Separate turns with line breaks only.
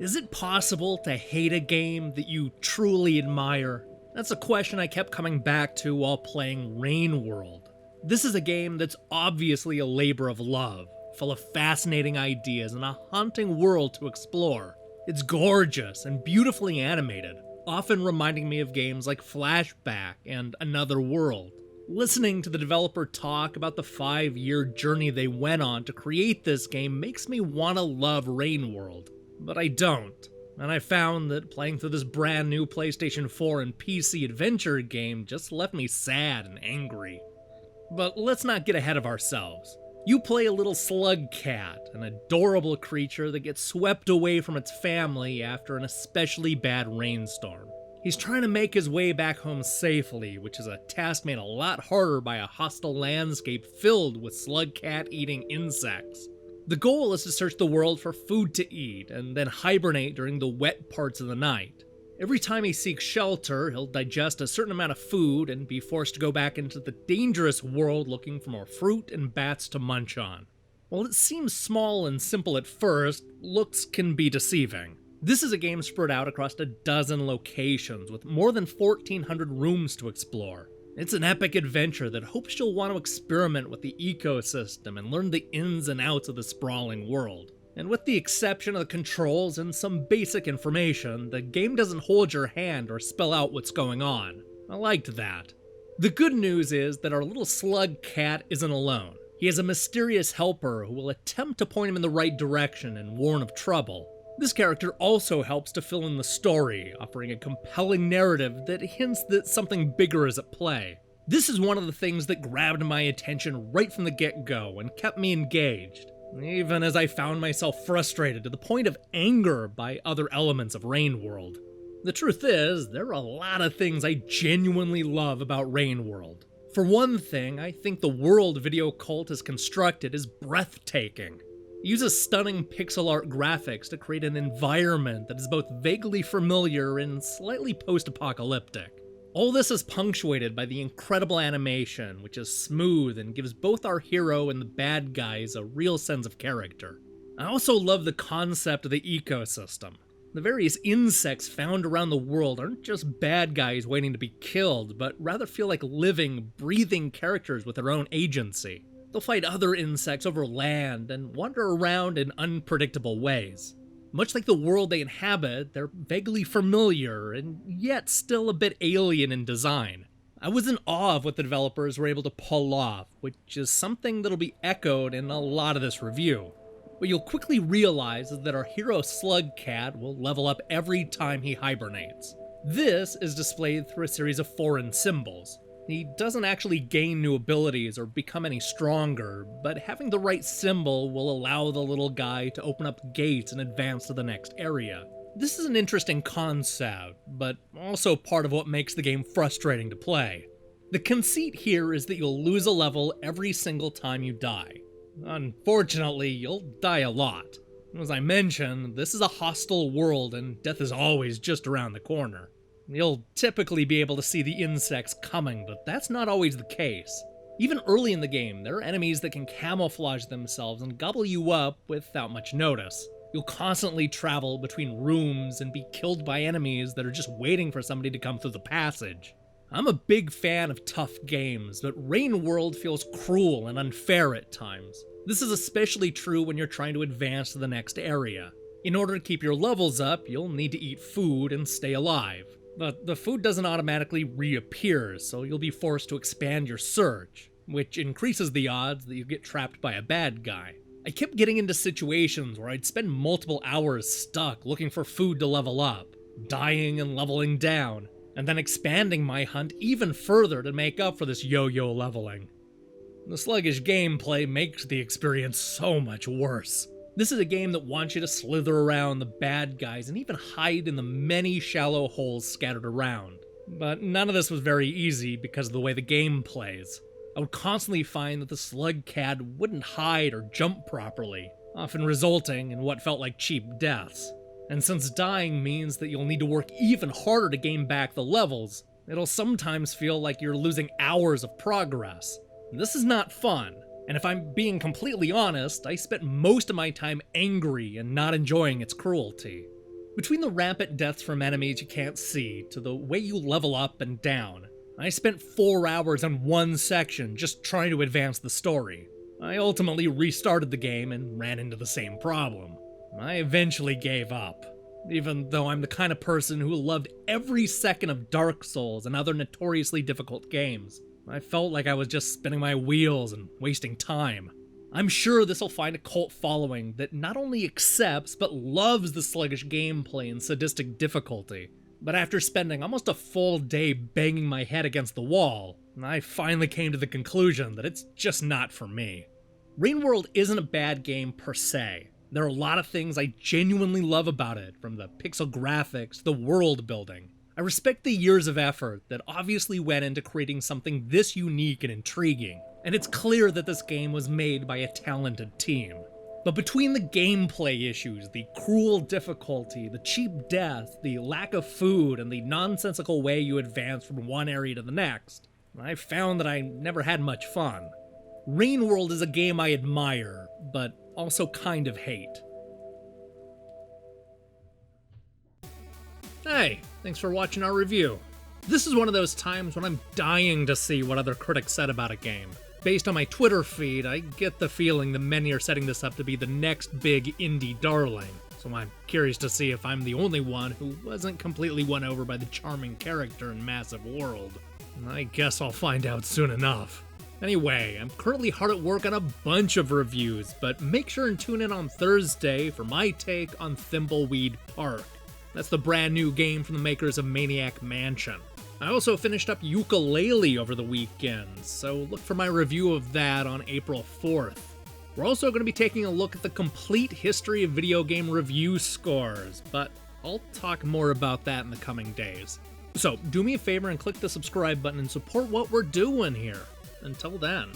Is it possible to hate a game that you truly admire? That's a question I kept coming back to while playing Rain World. This is a game that's obviously a labor of love, full of fascinating ideas and a haunting world to explore. It's gorgeous and beautifully animated, often reminding me of games like Flashback and Another World. Listening to the developer talk about the 5-year journey they went on to create this game makes me want to love Rain World. But I don't, and I found that playing through this brand new PlayStation 4 and PC adventure game just left me sad and angry. But let's not get ahead of ourselves. You play a little slug cat, an adorable creature that gets swept away from its family after an especially bad rainstorm. He's trying to make his way back home safely, which is a task made a lot harder by a hostile landscape filled with slug cat-eating insects. The goal is to search the world for food to eat, and then hibernate during the wet parts of the night. Every time he seeks shelter, he'll digest a certain amount of food and be forced to go back into the dangerous world looking for more fruit and bats to munch on. While it seems small and simple at first, looks can be deceiving. This is a game spread out across a dozen locations with more than 1,400 rooms to explore. It's an epic adventure that hopes you'll want to experiment with the ecosystem and learn the ins and outs of the sprawling world. And with the exception of the controls and some basic information, the game doesn't hold your hand or spell out what's going on. I liked that. The good news is that our little slug cat isn't alone. He has a mysterious helper who will attempt to point him in the right direction and warn of trouble. This character also helps to fill in the story, offering a compelling narrative that hints that something bigger is at play. This is one of the things that grabbed my attention right from the get-go and kept me engaged, even as I found myself frustrated to the point of anger by other elements of Rain World. The truth is, there are a lot of things I genuinely love about Rain World. For one thing, I think the world Video Cult has constructed is breathtaking. It uses stunning pixel art graphics to create an environment that is both vaguely familiar and slightly post-apocalyptic. All this is punctuated by the incredible animation, which is smooth and gives both our hero and the bad guys a real sense of character. I also love the concept of the ecosystem. The various insects found around the world aren't just bad guys waiting to be killed, but rather feel like living, breathing characters with their own agency. They'll fight other insects over land and wander around in unpredictable ways. Much like the world they inhabit, they're vaguely familiar and yet still a bit alien in design. I was in awe of what the developers were able to pull off, which is something that'll be echoed in a lot of this review. What you'll quickly realize is that our hero Slug Cat will level up every time he hibernates. This is displayed through a series of foreign symbols. He doesn't actually gain new abilities or become any stronger, but having the right symbol will allow the little guy to open up gates and advance to the next area. This is an interesting concept, but also part of what makes the game frustrating to play. The conceit here is that you'll lose a level every single time you die. Unfortunately, you'll die a lot. As I mentioned, this is a hostile world and death is always just around the corner. You'll typically be able to see the insects coming, but that's not always the case. Even early in the game, there are enemies that can camouflage themselves and gobble you up without much notice. You'll constantly travel between rooms and be killed by enemies that are just waiting for somebody to come through the passage. I'm a big fan of tough games, but Rain World feels cruel and unfair at times. This is especially true when you're trying to advance to the next area. In order to keep your levels up, you'll need to eat food and stay alive. But the food doesn't automatically reappear, so you'll be forced to expand your search, which increases the odds that you get trapped by a bad guy. I kept getting into situations where I'd spend multiple hours stuck looking for food to level up, dying and leveling down, and then expanding my hunt even further to make up for this yo-yo leveling. The sluggish gameplay makes the experience so much worse. This is a game that wants you to slither around the bad guys and even hide in the many shallow holes scattered around. But none of this was very easy because of the way the game plays. I would constantly find that the slug cat wouldn't hide or jump properly, often resulting in what felt like cheap deaths. And since dying means that you'll need to work even harder to gain back the levels, it'll sometimes feel like you're losing hours of progress. This is not fun. And if I'm being completely honest, I spent most of my time angry and not enjoying its cruelty. Between the rampant deaths from enemies you can't see, to the way you level up and down, I spent 4 hours on one section just trying to advance the story. I ultimately restarted the game and ran into the same problem. I eventually gave up, even though I'm the kind of person who loved every second of Dark Souls and other notoriously difficult games. I felt like I was just spinning my wheels and wasting time. I'm sure this will find a cult following that not only accepts but loves the sluggish gameplay and sadistic difficulty. But after spending almost a full day banging my head against the wall, I finally came to the conclusion that it's just not for me. Rain World isn't a bad game per se. There are a lot of things I genuinely love about it, from the pixel graphics to the world building. I respect the years of effort that obviously went into creating something this unique and intriguing, and it's clear that this game was made by a talented team. But between the gameplay issues, the cruel difficulty, the cheap death, the lack of food, and the nonsensical way you advance from one area to the next, I found that I never had much fun. Rain World is a game I admire, but also kind of hate. Hey, thanks for watching our review. This is one of those times when I'm dying to see what other critics said about a game. Based on my Twitter feed, I get the feeling that many are setting this up to be the next big indie darling, so I'm curious to see if I'm the only one who wasn't completely won over by the charming character and massive world. I guess I'll find out soon enough. Anyway, I'm currently hard at work on a bunch of reviews, but make sure and tune in on Thursday for my take on Thimbleweed Park. That's the brand new game from the makers of Maniac Mansion. I also finished up Yooka-Laylee over the weekend, so look for my review of that on April 4th. We're also going to be taking a look at the complete history of video game review scores, but I'll talk more about that in the coming days. So do me a favor and click the subscribe button and support what we're doing here. Until then.